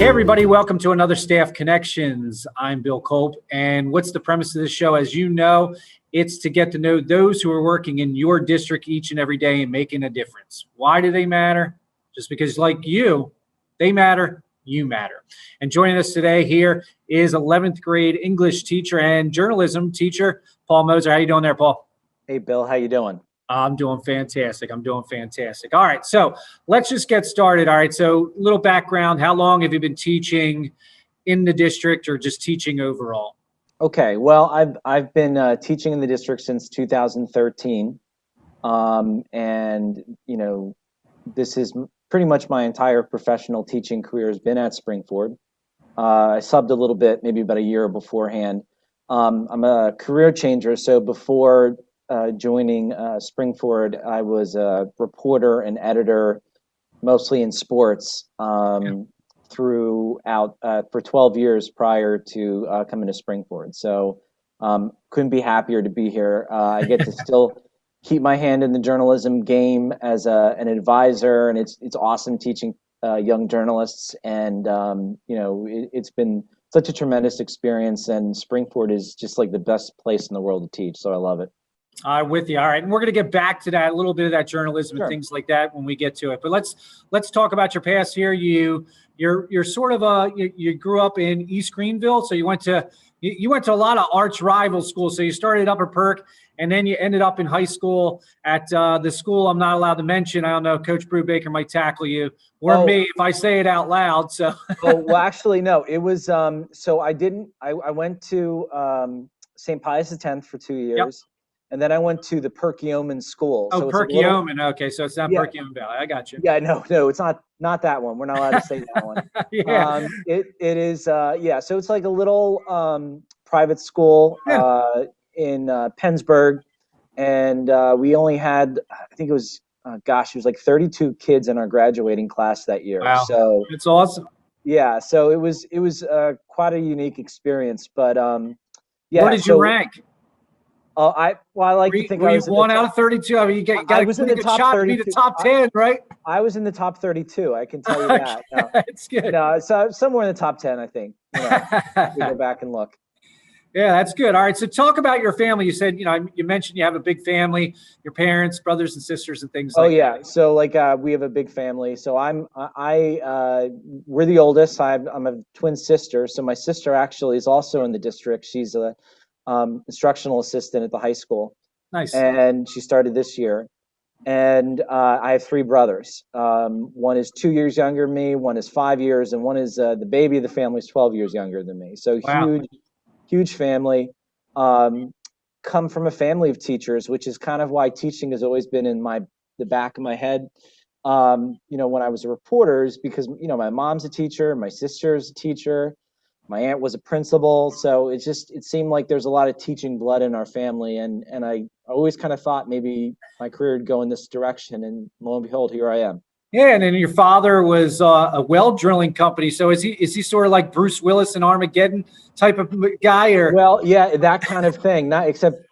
Hey everybody, welcome to another Staff Connections. I'm Bill Kolb, and what's the premise of this show? As you know, it's to get to know those who are working in your district each and every day and making a difference. Why do they matter? Just because, like you, they matter, you matter. And joining us today here is 11th grade English teacher and journalism teacher, Paul Moser. How you doing there, Paul? Hey, Bill, how you doing? I'm doing fantastic. All right, so let's just get started. All right, so a little background. How long have you been teaching in the district or just teaching overall? Okay, well, I've been teaching in the district since 2013, and this is pretty much my entire professional teaching career has been at Springford. I subbed a little bit, maybe about a year beforehand. I'm a career changer, so before joining Springford, I was a reporter and editor, mostly in sports, throughout for 12 years prior to coming to Springford. So couldn't be happier to be here. I get to still keep my hand in the journalism game as an advisor, and it's awesome teaching young journalists. And it's been such a tremendous experience, and Springford is just like the best place in the world to teach. So I love it. With you. All right. And we're going to get back to that, a little bit of that journalism and things like that when we get to it. But let's talk about your past here. You're sort of you grew up in East Greenville. So you went to a lot of arch rival schools. So you started Upper Perk and then you ended up in high school at the school I'm not allowed to mention. I don't know. Coach Brubaker might tackle you or me if I say it out loud. So well, actually, no, it was so I went to St. Pius X for 2 years. Yep. And then I went to the Perkiomen School. Oh, Perkiomen. Okay, so it's not Perkiomen Valley. I got you. Yeah, no, it's not that one. We're not allowed to say that one. Yeah. It is, so it's like a little private school in Pennsburg. And we only had, I think it was, it was like 32 kids in our graduating class that year. Wow. So it's awesome. Yeah, so it was quite a unique experience. But where did you rank? I like to think I was one out of 32. I mean, you got a good shot to be the top 10, right? I was in the top 32. I can tell you that. No, that's good. No, so somewhere in the top 10, I think. We go back and look. Yeah, that's good. All right, so talk about your family. You said, you mentioned you have a big family, your parents, brothers and sisters, and things like that. Oh yeah, so we have a big family. So we're the oldest. I'm a twin sister. So my sister actually is also in the district. She's a instructional assistant at the high school. Nice. And she started this year. And I have three brothers. One is 2 years younger than me, one is 5 years, and one is the baby of the family is 12 years younger than me. So wow. Huge family. Come from a family of teachers, which is kind of why teaching has always been in the back of my head. When I was a reporter, is because my mom's a teacher, my sister's a teacher. My aunt was a principal, so it seemed like there's a lot of teaching blood in our family, and I always kind of thought maybe my career would go in this direction, and lo and behold, here I am. Yeah, and then your father was a well drilling company, so is he sort of like Bruce Willis in Armageddon type of guy, or? Well, yeah, that kind of thing. Not except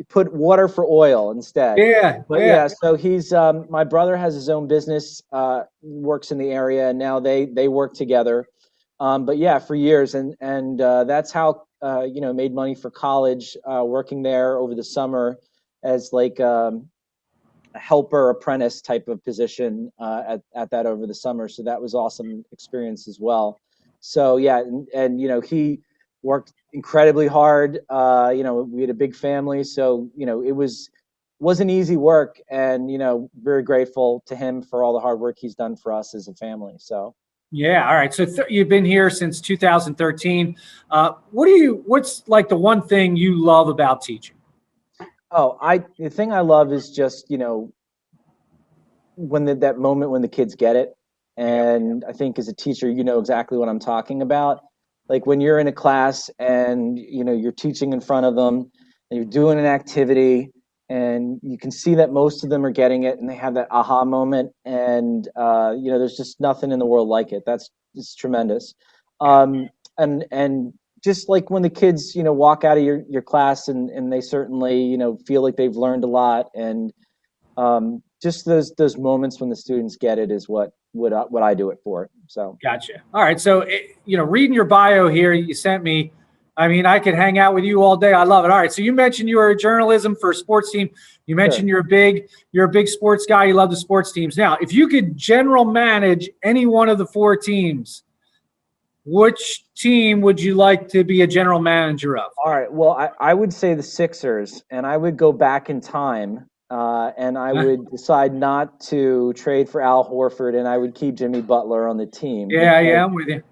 put water for oil instead. Yeah, but yeah. So he's my brother has his own business, works in the area, and now they work together. But yeah, for years, and that's how made money for college, working there over the summer as like a helper apprentice type of position at that over the summer. So that was awesome experience as well. So yeah, and he worked incredibly hard. We had a big family, so it wasn't easy work, and very grateful to him for all the hard work he's done for us as a family. So. Yeah. All right. So you've been here since 2013. What's like the one thing you love about teaching? Oh, the thing I love is just, when that moment when the kids get it. And I think as a teacher, you know exactly what I'm talking about. Like when you're in a class and, you're teaching in front of them and you're doing an activity and you can see that most of them are getting it and they have that aha moment, and there's just nothing in the world like it. It's tremendous. And just like when the kids walk out of your class and they certainly feel like they've learned a lot, and just those moments when the students get it is what what I do it for. So gotcha. All right. So, reading your bio here, you sent me. I mean, I could hang out with you all day. I love it. All right. So you mentioned you were a journalism for a sports team. You mentioned sure. you're a big sports guy. You love the sports teams. Now, if you could general manage any one of the 4 teams, which team would you like to be a general manager of? All right. Well, I would say the Sixers, and I would go back in time, and I would decide not to trade for Al Horford, and I would keep Jimmy Butler on the team. Yeah, I'm with you.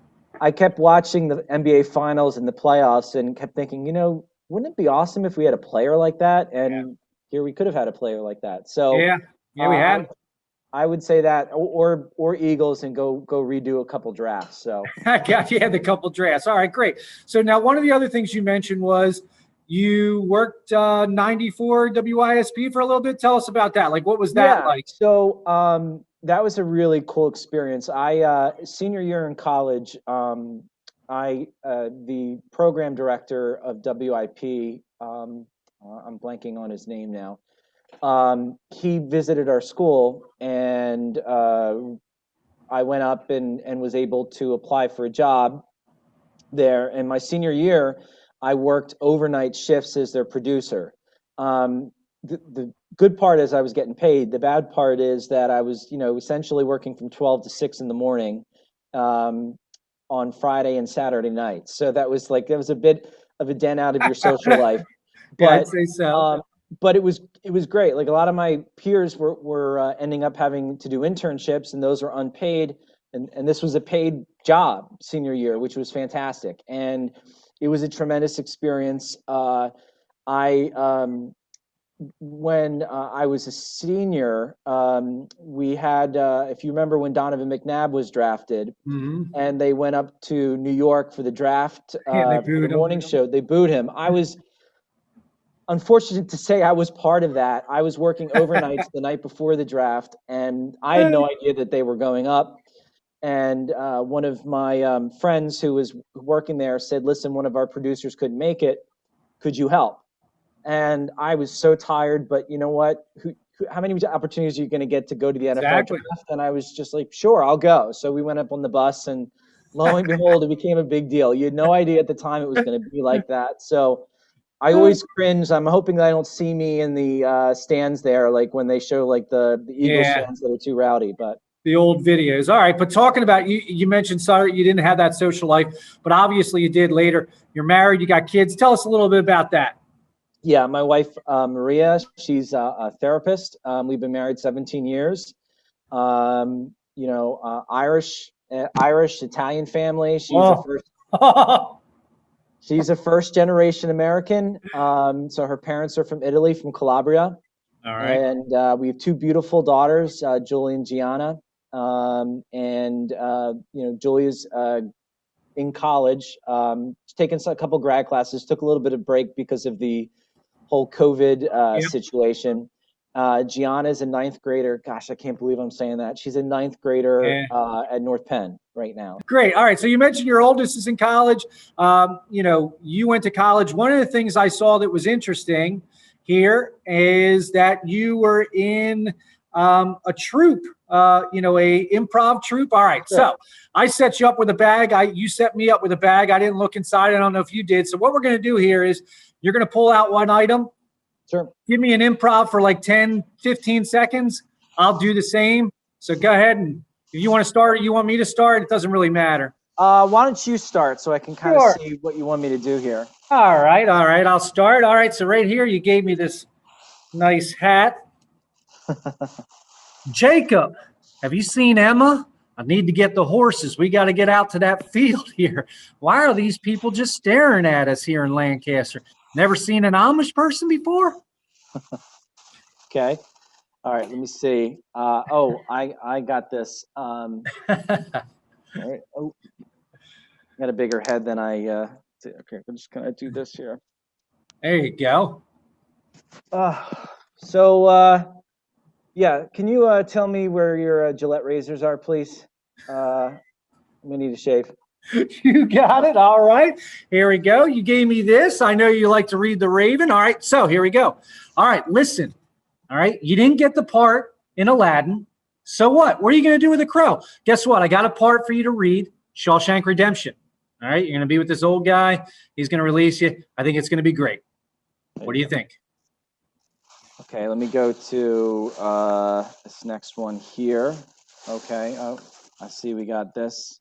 I kept watching the NBA Finals and the playoffs, and kept thinking, wouldn't it be awesome if we had a player like that? And here we could have had a player like that. So yeah, we had. I would say that, or Eagles, and go redo a couple drafts. So you had the couple drafts. All right, great. So now one of the other things you mentioned was you worked 94 WISP for a little bit. Tell us about that. Like, what was that like? So that was a really cool experience. Senior year in college, the program director of WIP, I'm blanking on his name now. He visited our school, and I went up and was able to apply for a job there. And my senior year, I worked overnight shifts as their producer. The good part is I was getting paid. The bad part is that I was, essentially working from 12 to 6 in the morning on Friday and Saturday nights. So that was a bit of a dent out of your social life. But, I'd say so. But it was great. Like, a lot of my peers were ending up having to do internships, and those were unpaid. And this was a paid job senior year, which was fantastic. And it was a tremendous experience. When I was a senior, we had, if you remember when Donovan McNabb was drafted, and they went up to New York for the draft, for the morning show, they booed him. I was unfortunate to say I was part of that. I was working overnights the night before the draft, and I had no idea that they were going up. And one of my friends who was working there said, "Listen, one of our producers couldn't make it. Could you help?" And I was so tired, but you know what? How many opportunities are you going to get to go to the NFL draft? And I was just like, sure, I'll go. So we went up on the bus, and lo and behold, it became a big deal. You had no idea at the time it was going to be like that. So I always cringe. I'm hoping that I don't see me in the stands there, like when they show like the Eagles fans that are too rowdy. But the old videos. All right, but talking about you mentioned sorry you didn't have that social life, but obviously you did later. You're married, you got kids. Tell us a little bit about that. Yeah, my wife, Maria, she's a therapist. We've been married 17 years. Irish, Italian family. She's a first generation American. So her parents are from Italy, from Calabria. All right. And we have 2 beautiful daughters, Julie and Gianna. Julia's in college. She's taken a couple grad classes, took a little bit of break because of the whole COVID situation. Gianna's a 9th grader. Gosh, I can't believe I'm saying that. She's a 9th grader at North Penn right now. Great. All right. So you mentioned your oldest is in college. You went to college. One of the things I saw that was interesting here is that you were in a troupe, a improv troupe. All right. Sure. So I set you up with a bag. You set me up with a bag. I didn't look inside. I don't know if you did. So what we're going to do here is you're going to pull out one item. Sure. Give me an improv for like 10, 15 seconds. I'll do the same. So go ahead, and if you want to start or you want me to start, it doesn't really matter. Why don't you start so I can kind of see what you want me to do here? All right. I'll start. All right. So right here, you gave me this nice hat. Jacob, have you seen Emma? I need to get the horses. We got to get out to that field here. Why are these people just staring at us here in Lancaster? Never seen an Amish person before? Okay. All right. Let me see. I got this. All right. Oh, I got a bigger head than I. Okay. I'm just going to do this here. There you go. Yeah. Can you tell me where your Gillette razors are, please? I'm going to need a shave. You got it. All right. Here we go. You gave me this. I know you like to read The Raven. All right. So here we go. All right. Listen. All right. You didn't get the part in Aladdin. So what? What are you going to do with a crow? Guess what? I got a part for you to read, Shawshank Redemption. All right, you're going to be with this old guy. He's going to release you. I think it's going to be great. What do you think? Okay, let me go to this next one here. Okay, oh, I see we got this.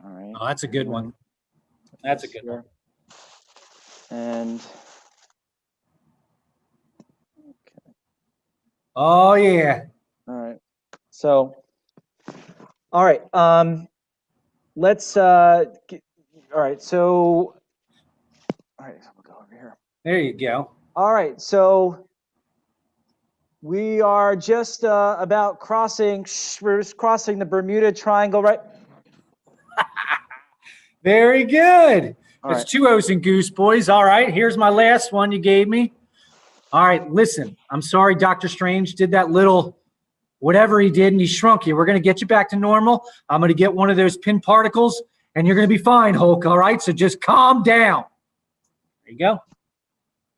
All right. Oh, that's a good one. That's a good one. And okay. Oh yeah. All right. So, all right. Let's. All right. So, all right. We'll go over here. There you go. All right. So we are just about crossing. We're just crossing the Bermuda Triangle, right? Very good. All It's right. 2 O's and Goose, boys. All right, here's my last one you gave me. All right, listen, I'm sorry Dr. Strange did that little whatever he did and he shrunk you. We're going to get you back to normal. I'm going to get one of those pin particles and you're going to be fine, Hulk. All right, so just calm down. There you go.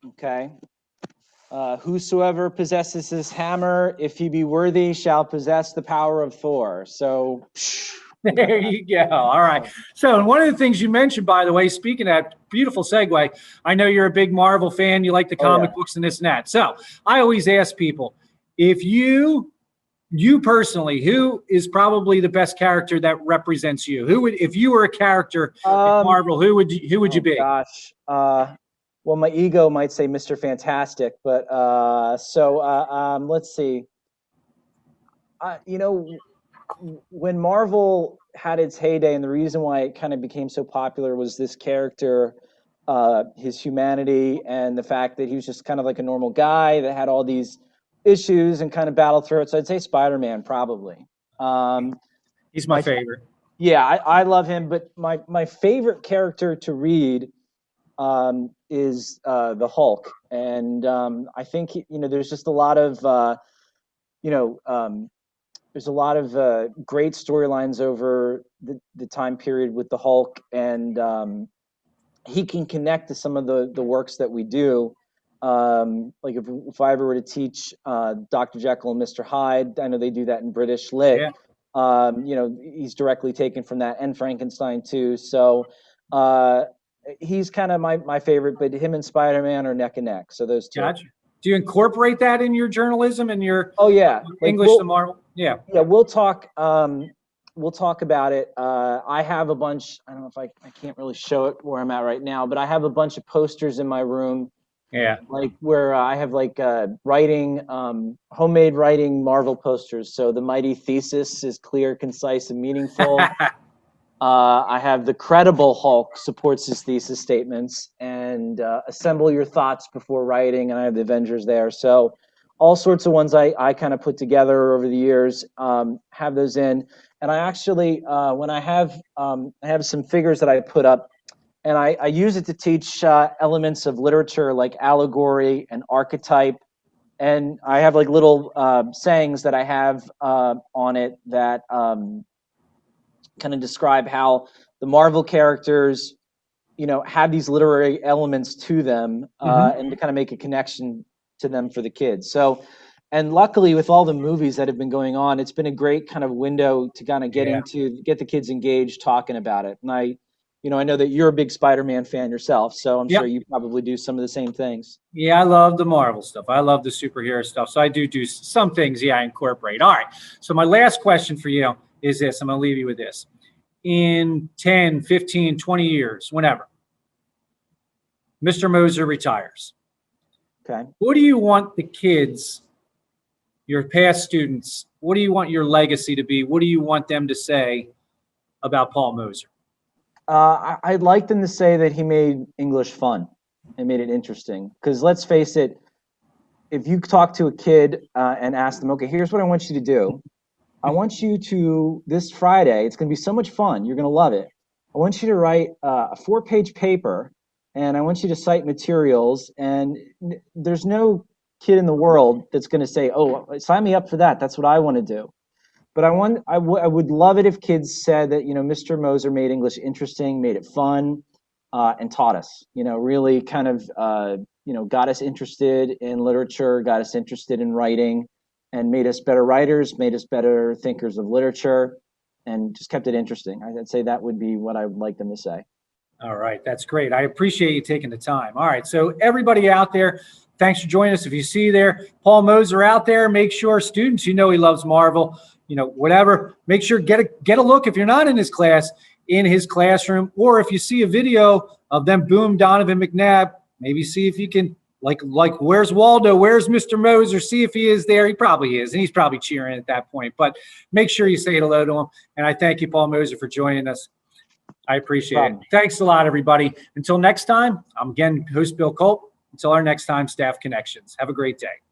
Okay. Whosoever possesses this hammer, if he be worthy, shall possess the power of Thor. So, there you go. All right. So, one of the things you mentioned, by the way, speaking of that, beautiful segue, I know you're a big Marvel fan. You like the comic books and this and that. So, I always ask people, if you personally, who is probably the best character that represents you? Who would, if you were a character in Marvel, who would you be? Gosh. Well, my ego might say Mr. Fantastic, but let's see. When Marvel had its heyday, and the reason why it kind of became so popular was this character, his humanity, and the fact that he was just kind of like a normal guy that had all these issues and kind of battled through it. So I'd say Spider-Man, probably. He's my favorite. Yeah, I love him, but my favorite character to read is the Hulk, and I think there's just a lot of there's a lot of great storylines over the time period with the Hulk, and he can connect to some of the works that we do. Like if I ever were to teach Dr. Jekyll and Mr. Hyde, I know they do that in British Lit. Yeah. He's directly taken from that, and Frankenstein too. So he's kind of my favorite, but him and Spider-Man are neck and neck. So those two. Gotcha. Do you incorporate that in your journalism and your English to Marvel? Yeah. Yeah, we'll talk about it. I have a bunch. I don't know if I can't really show it where I'm at right now, but I have a bunch of posters in my room. Yeah. Like where I have writing, homemade writing Marvel posters. So the mighty thesis is clear, concise, and meaningful. I have the credible Hulk supports his thesis statements, and assemble your thoughts before writing. And I have the Avengers there. So all sorts of ones I kind of put together over the years, have those in. And I actually, when I have some figures that I put up, and I use it to teach elements of literature like allegory and archetype. And I have like little sayings that I have on it that kind of describe how the Marvel characters, have these literary elements to them, and to kind of make a connection to them for the kids. So, and luckily with all the movies that have been going on, it's been a great kind of window to kind of get the kids engaged talking about it. And I know that you're a big Spider-Man fan yourself, so I'm sure you probably do some of the same things. Yeah, I love the Marvel stuff. I love the superhero stuff. So I do some things, I incorporate. All right. So my last question for you is this. I'm going to leave you with this. In 10, 15, 20 years, whenever, Mr. Moser retires. Okay. What do you want the kids, your past students, what do you want your legacy to be? What do you want them to say about Paul Moser? I'd like them to say that he made English fun and made it interesting. Because let's face it, if you talk to a kid and ask them, okay, here's what I want you to do. I want you to, this Friday, it's going to be so much fun. You're going to love it. I want you to write a 4-page paper, and I want you to cite materials. And there's no kid in the world that's going to say, oh, sign me up for that. That's what I want to do. But I would love it if kids said that, Mr. Moser made English interesting, made it fun, and taught us, really kind of, got us interested in literature, got us interested in writing, and made us better writers, made us better thinkers of literature, and just kept it interesting. I'd say that would be what I would like them to say. All right, that's great. I appreciate you taking the time. A right, so everybody out there, thanks for joining us. If you see there, Paul Moser out there, make sure students, he loves Marvel, whatever, make sure get a look if you're not in his class, in his classroom, or if you see a video of them, Boom, Donovan McNabb, maybe see if you can, like where's Waldo, where's Mr. Moser, see if he is there. He probably is, and he's probably cheering at that point, but make sure you say hello to him. And I thank you, Paul Moser, for joining us. I appreciate it. Thanks a lot, everybody. Until next time, I'm again host Bill Culp. Until our next time, Staff Connections. Have a great day.